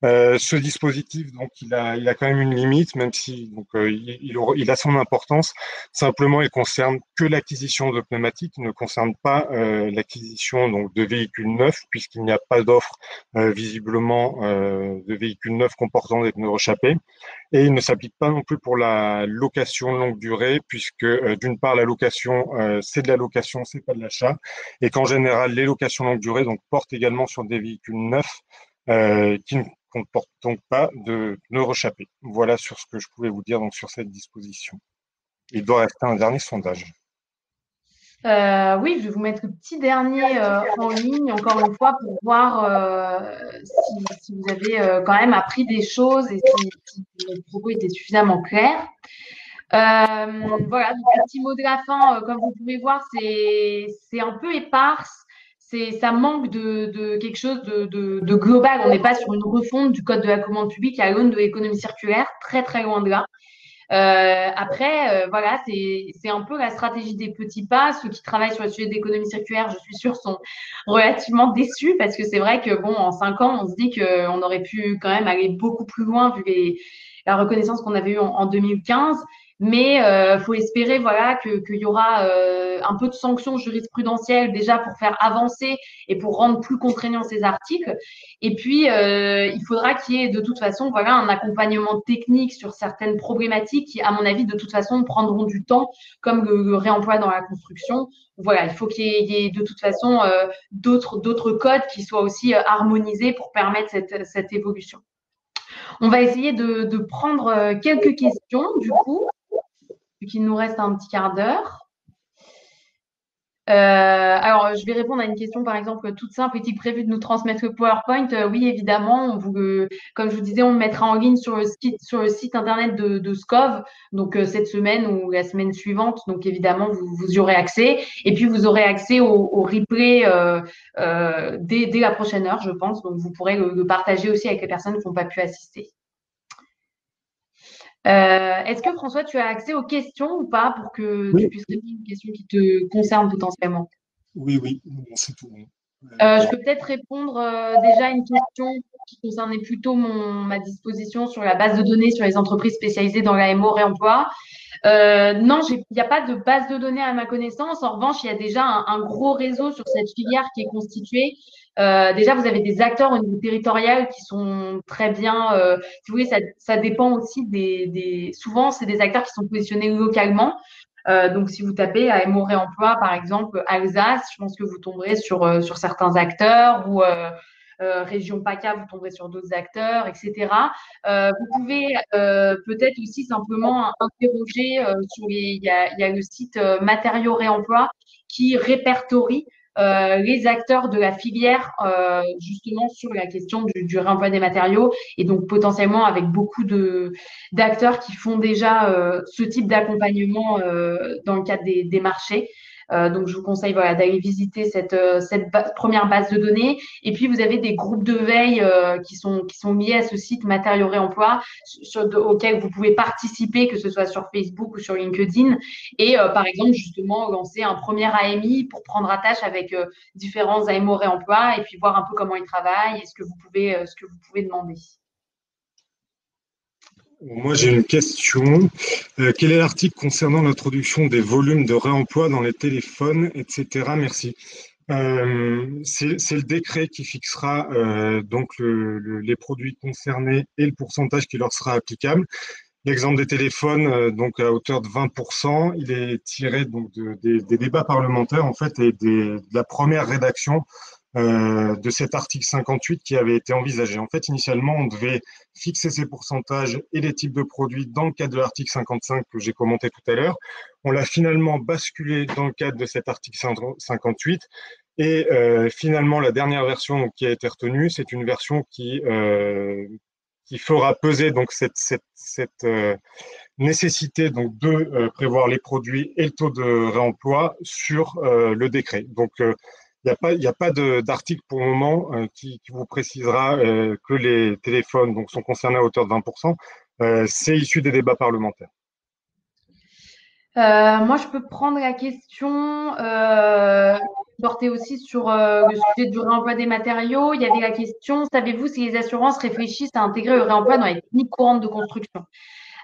Ce dispositif, donc, il a quand même une limite, même si donc, il a son importance. Simplement, il concerne que l'acquisition de pneumatiques, il ne concerne pas l'acquisition donc de véhicules neufs, puisqu'il n'y a pas d'offre visiblement de véhicules neufs comportant des pneus rechappés. Et il ne s'applique pas non plus pour la location longue durée, puisque d'une part, la location, c'est de la location, c'est pas de l'achat, et qu'en général, les locations longue durée donc, portent également sur des véhicules neufs qui ne comportent donc pas de pneus rechappés. Voilà sur ce que je pouvais vous dire donc, sur cette disposition. Il doit rester un dernier sondage. Oui, je vais vous mettre le petit dernier en ligne, encore une fois, pour voir si vous avez quand même appris des choses et si le propos était suffisamment clair. Voilà, donc le petit mot de la fin, comme vous pouvez voir, c'est un peu éparse. Ça manque de quelque chose de global. On n'est pas sur une refonte du code de la commande publique à l'aune de l'économie circulaire, très très loin de là. Après, voilà, c'est un peu la stratégie des petits pas. Ceux qui travaillent sur le sujet d'économie circulaire, je suis sûre, sont relativement déçus parce que c'est vrai que, bon, en 5 ans, on se dit qu'on aurait pu quand même aller beaucoup plus loin vu la reconnaissance qu'on avait eue en 2015. Mais faut espérer voilà qu'il y aura un peu de sanctions jurisprudentielles déjà pour faire avancer et pour rendre plus contraignants ces articles. Et puis il faudra qu'il y ait de toute façon voilà un accompagnement technique sur certaines problématiques qui, à mon avis, de toute façon prendront du temps, comme le réemploi dans la construction. Voilà, il faut qu'il y ait de toute façon d'autres codes qui soient aussi harmonisés pour permettre cette évolution. On va essayer de prendre quelques questions du coup vu qu'il nous reste un petit quart d'heure. Alors, je vais répondre à une question, par exemple, toute simple. Est-il prévu de nous transmettre le PowerPoint? Oui, évidemment. Comme je vous disais, on le mettra en ligne sur le site internet de SCOV, donc cette semaine ou la semaine suivante. Donc, évidemment, vous y aurez accès. Et puis, vous aurez accès au replay dès la prochaine heure, je pense. Donc, vous pourrez le partager aussi avec les personnes qui n'ont pas pu assister. Est-ce que François, tu as accès aux questions ou pas pour que tu Oui, puisses répondre aux questions qui te concernent potentiellement? oui, oui, c'est tout bon. Je peux peut-être répondre déjà à une question qui concernait plutôt ma disposition sur la base de données sur les entreprises spécialisées dans l'AMO réemploi. Non, il n'y a pas de base de données à ma connaissance. En revanche, il y a déjà un gros réseau sur cette filière qui est constitué. Déjà, vous avez des acteurs au niveau territorial qui sont très bien. Si vous voulez, ça dépend aussi souvent, c'est des acteurs qui sont positionnés localement. Donc, si vous tapez AMO Réemploi, par exemple, Alsace, je pense que vous tomberez sur certains acteurs ou région PACA, vous tomberez sur d'autres acteurs, etc. Vous pouvez peut-être aussi simplement interroger il y a le site Matériaux Réemploi qui répertorie les acteurs de la filière justement sur la question du réemploi des matériaux et donc potentiellement avec beaucoup d'acteurs qui font déjà ce type d'accompagnement dans le cadre des marchés. Donc, je vous conseille voilà, d'aller visiter cette première base de données. Et puis, vous avez des groupes de veille qui sont liés à ce site Matériaux Réemploi auquel vous pouvez participer, que ce soit sur Facebook ou sur LinkedIn. Et par exemple, justement, lancer un premier AMI pour prendre attache avec différents AMO Réemploi et puis voir un peu comment ils travaillent et ce que vous pouvez demander. Moi, j'ai une question. Quel est l'article concernant l'introduction des volumes de réemploi dans les téléphones, etc. Merci. C'est le décret qui fixera donc les produits concernés et le pourcentage qui leur sera applicable. L'exemple des téléphones, donc à hauteur de 20%, il est tiré donc des débats parlementaires en fait et de la première rédaction de cet article 58 qui avait été envisagé. En fait, initialement, on devait fixer ces pourcentages et les types de produits dans le cadre de l'article 55 que j'ai commenté tout à l'heure. On l'a finalement basculé dans le cadre de cet article 58 et finalement, la dernière version donc, qui a été retenue, c'est une version qui fera peser donc cette nécessité donc de prévoir les produits et le taux de réemploi sur le décret. Donc il n'y a pas d'article pour le moment qui vous précisera que les téléphones donc, sont concernés à hauteur de 20%. C'est issu des débats parlementaires. Moi, je peux prendre la question portée aussi sur le sujet du réemploi des matériaux. Il y avait la question, savez-vous si les assurances réfléchissent à intégrer le réemploi dans les techniques courantes de construction?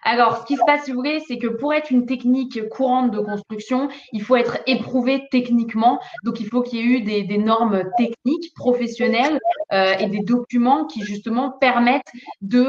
Alors, ce qui se passe, si vous voulez, c'est que pour être une technique courante de construction, il faut être éprouvé techniquement. Donc, il faut qu'il y ait eu des normes techniques, professionnelles et des documents qui, justement, permettent de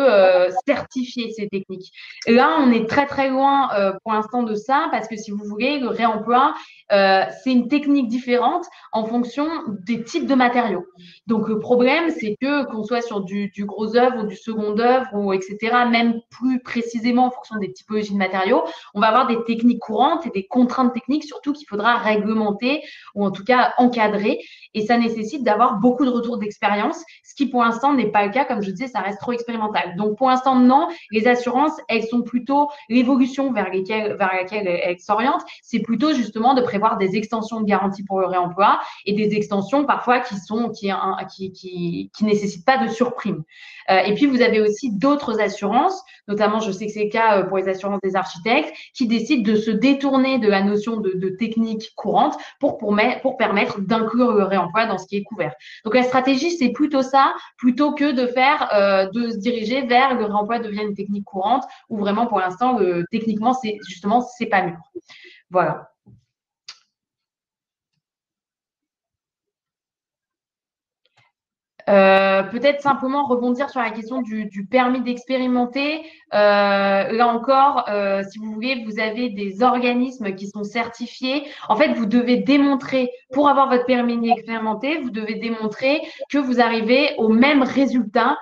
certifier ces techniques. Et là, on est très, très loin pour l'instant de ça parce que, si vous voulez, le réemploi, c'est une technique différente en fonction des types de matériaux. Donc, le problème, c'est que qu'on soit sur du gros œuvre ou du second œuvre, ou etc., même plus précisément en fonction des typologies de matériaux, on va avoir des techniques courantes et des contraintes techniques, surtout qu'il faudra réglementer ou en tout cas encadrer. Et ça nécessite d'avoir beaucoup de retours d'expérience, ce qui pour l'instant n'est pas le cas. Comme je disais, ça reste trop expérimental. Donc, pour l'instant, non. Les assurances, elles sont plutôt l'évolution vers laquelle elles s'orientent. C'est plutôt justement de prévoir des extensions de garantie pour le réemploi et des extensions parfois qui nécessitent pas de surprime. Et puis, vous avez aussi d'autres assurances, notamment, je sais que c'est le cas pour les assurances des architectes, qui décident de se détourner de la notion de technique courante pour permettre d'inclure le réemploi dans ce qui est couvert. Donc, la stratégie, c'est plutôt ça, plutôt que de se diriger vers le réemploi devient une technique courante, où vraiment, pour l'instant, techniquement, c'est pas mûr. Voilà. Peut-être simplement rebondir sur la question du permis d'expérimenter. Là encore, si vous voulez, vous avez des organismes qui sont certifiés. En fait, vous devez démontrer, pour avoir votre permis d'expérimenter, vous devez démontrer que vous arrivez au même résultat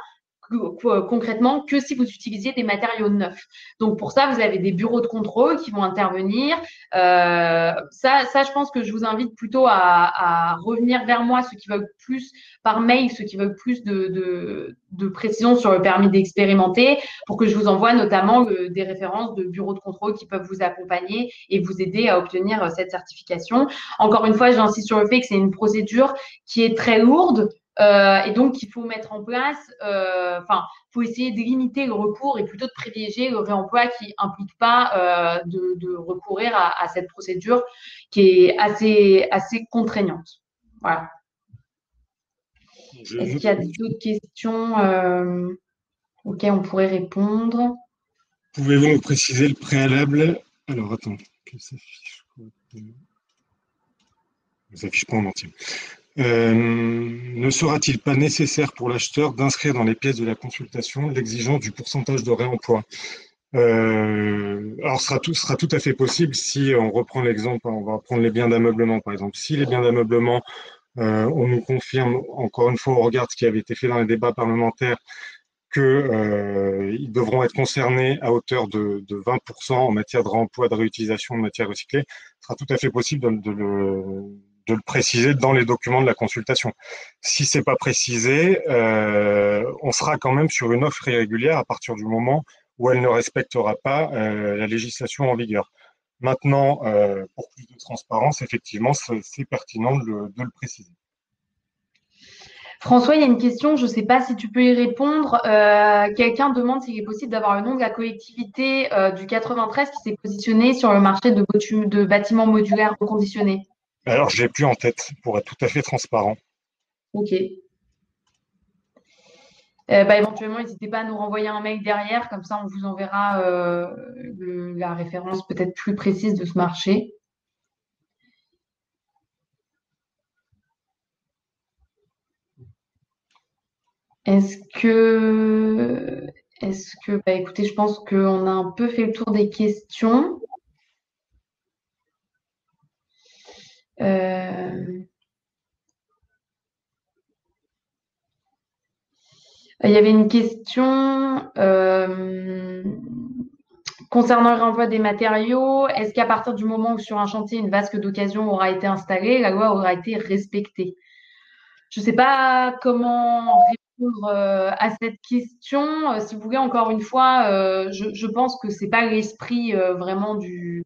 concrètement que si vous utilisiez des matériaux neufs. Donc pour ça, vous avez des bureaux de contrôle qui vont intervenir. Je pense que je vous invite plutôt à revenir vers moi, ceux qui veulent plus par mail, ceux qui veulent plus de précision sur le permis d'expérimenter, pour que je vous envoie notamment des références de bureaux de contrôle qui peuvent vous accompagner et vous aider à obtenir cette certification. Encore une fois, j'insiste sur le fait que c'est une procédure qui est très lourde. Et donc, il faut mettre en place, faut essayer de limiter le recours et plutôt de privilégier le réemploi qui implique pas de recourir à cette procédure qui est assez contraignante. Voilà. Est-ce qu'il y a d'autres questions auxquelles on pourrait répondre? Pouvez-vous nous préciser le préalable? Alors, attends, que ça s'affiche pas en entier. Ne sera-t-il pas nécessaire pour l'acheteur d'inscrire dans les pièces de la consultation l'exigence du pourcentage de réemploi? Alors, sera tout à fait possible si on reprend l'exemple, on va prendre les biens d'ameublement par exemple. Si les biens d'ameublement, on nous confirme, encore une fois, au regard de ce qui avait été fait dans les débats parlementaires, que, ils devront être concernés à hauteur de 20% en matière de réemploi, de réutilisation de matières recyclées, ce sera tout à fait possible de le préciser dans les documents de la consultation. Si c'est pas précisé, on sera quand même sur une offre irrégulière à partir du moment où elle ne respectera pas la législation en vigueur. Maintenant, pour plus de transparence, effectivement, c'est pertinent de le préciser. François, il y a une question, je ne sais pas si tu peux y répondre. Quelqu'un demande s'il est possible d'avoir le nom de la collectivité du 93 qui s'est positionnée sur le marché de bâtiments modulaires reconditionnés. Alors, je l'ai plus en tête, pour être tout à fait transparent. Ok. Éventuellement, n'hésitez pas à nous renvoyer un mail derrière, comme ça on vous enverra la référence peut-être plus précise de ce marché. Est-ce que, écoutez, je pense qu'on a un peu fait le tour des questions. Il y avait une question concernant le renvoi des matériaux. Est-ce qu'à partir du moment où sur un chantier, une vasque d'occasion aura été installée, la loi aura été respectée? Je ne sais pas comment répondre à cette question. Si vous voulez, encore une fois, je pense que ce n'est pas l'esprit vraiment du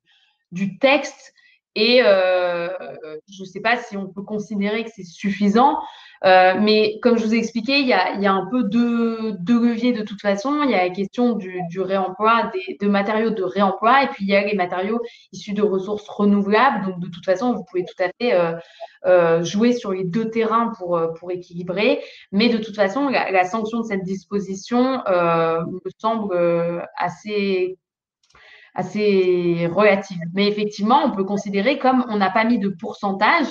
texte. Et je ne sais pas si on peut considérer que c'est suffisant. Mais comme je vous ai expliqué, il y a un peu deux leviers de toute façon. Il y a la question du réemploi, de matériaux de réemploi, et puis il y a les matériaux issus de ressources renouvelables. Donc de toute façon, vous pouvez tout à fait jouer sur les deux terrains pour équilibrer. Mais de toute façon, la sanction de cette disposition me semble assez relative. Mais effectivement, on peut considérer comme on n'a pas mis de pourcentage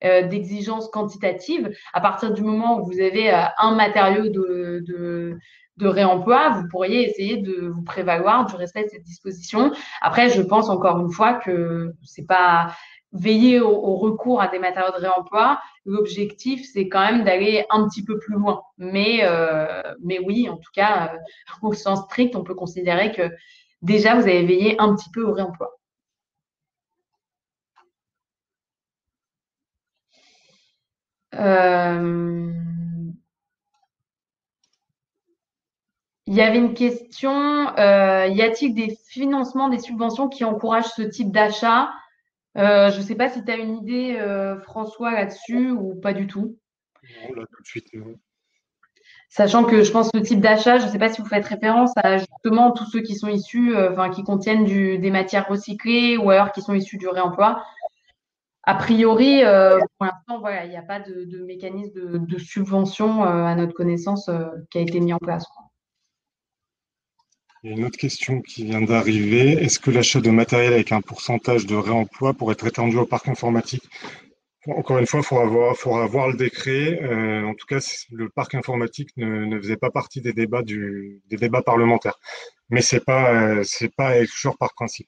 d'exigence quantitative, à partir du moment où vous avez un matériau de réemploi, vous pourriez essayer de vous prévaloir du respect de cette disposition. Après, je pense encore une fois que c'est pas veiller au recours à des matériaux de réemploi. L'objectif, c'est quand même d'aller un petit peu plus loin. Mais oui, en tout cas, au sens strict, on peut considérer que déjà, vous avez veillé un petit peu au réemploi. Il y avait une question, y a-t-il des financements, des subventions qui encouragent ce type d'achat? Je ne sais pas si tu as une idée, François, là-dessus ou pas du tout. Non, là, tout de suite, non. Sachant que je pense que le type d'achat, je ne sais pas si vous faites référence à justement tous ceux qui sont issus, qui contiennent des matières recyclées ou alors qui sont issus du réemploi. A priori, pour l'instant, voilà, il n'y a pas de mécanisme de subvention à notre connaissance qui a été mis en place. Il y a une autre question qui vient d'arriver. Est-ce que l'achat de matériel avec un pourcentage de réemploi pourrait être étendu au parc informatique? Encore une fois, il faudra voir le décret. En tout cas, le parc informatique ne faisait pas partie des débats parlementaires. Mais c'est pas toujours par principe.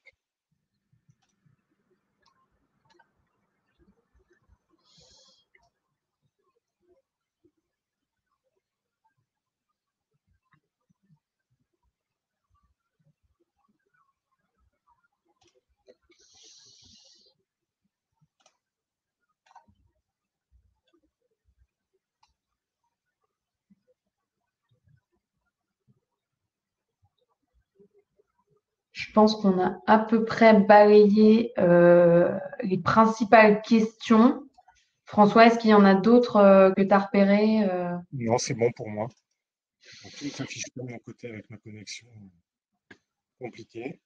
Je pense qu'on a à peu près balayé les principales questions. François, est-ce qu'il y en a d'autres que tu as repérées Non, c'est bon pour moi. Donc, tout ne s'affiche pas de mon côté avec ma connexion compliquée.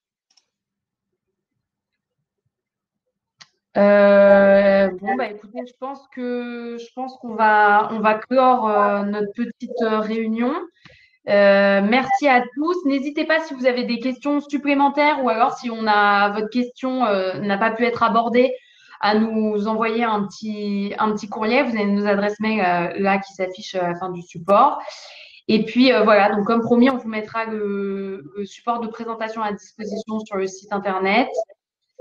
Écoutez, je pense qu'on va clore notre petite réunion. Merci à tous. N'hésitez pas si vous avez des questions supplémentaires ou alors si votre question n'a pas pu être abordée à nous envoyer un petit courrier. Vous avez nos adresses mail là qui s'affichent à la fin du support. Et puis voilà, donc comme promis, on vous mettra le support de présentation à disposition sur le site internet.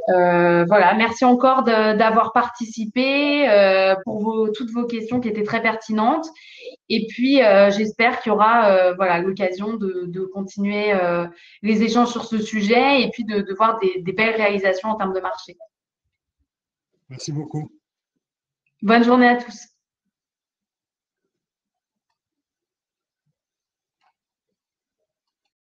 Voilà, merci encore d'avoir participé pour toutes vos questions qui étaient très pertinentes. Et puis, j'espère qu'il y aura voilà, l'occasion de continuer les échanges sur ce sujet et puis de voir des belles réalisations en termes de marché. Merci beaucoup. Bonne journée à tous.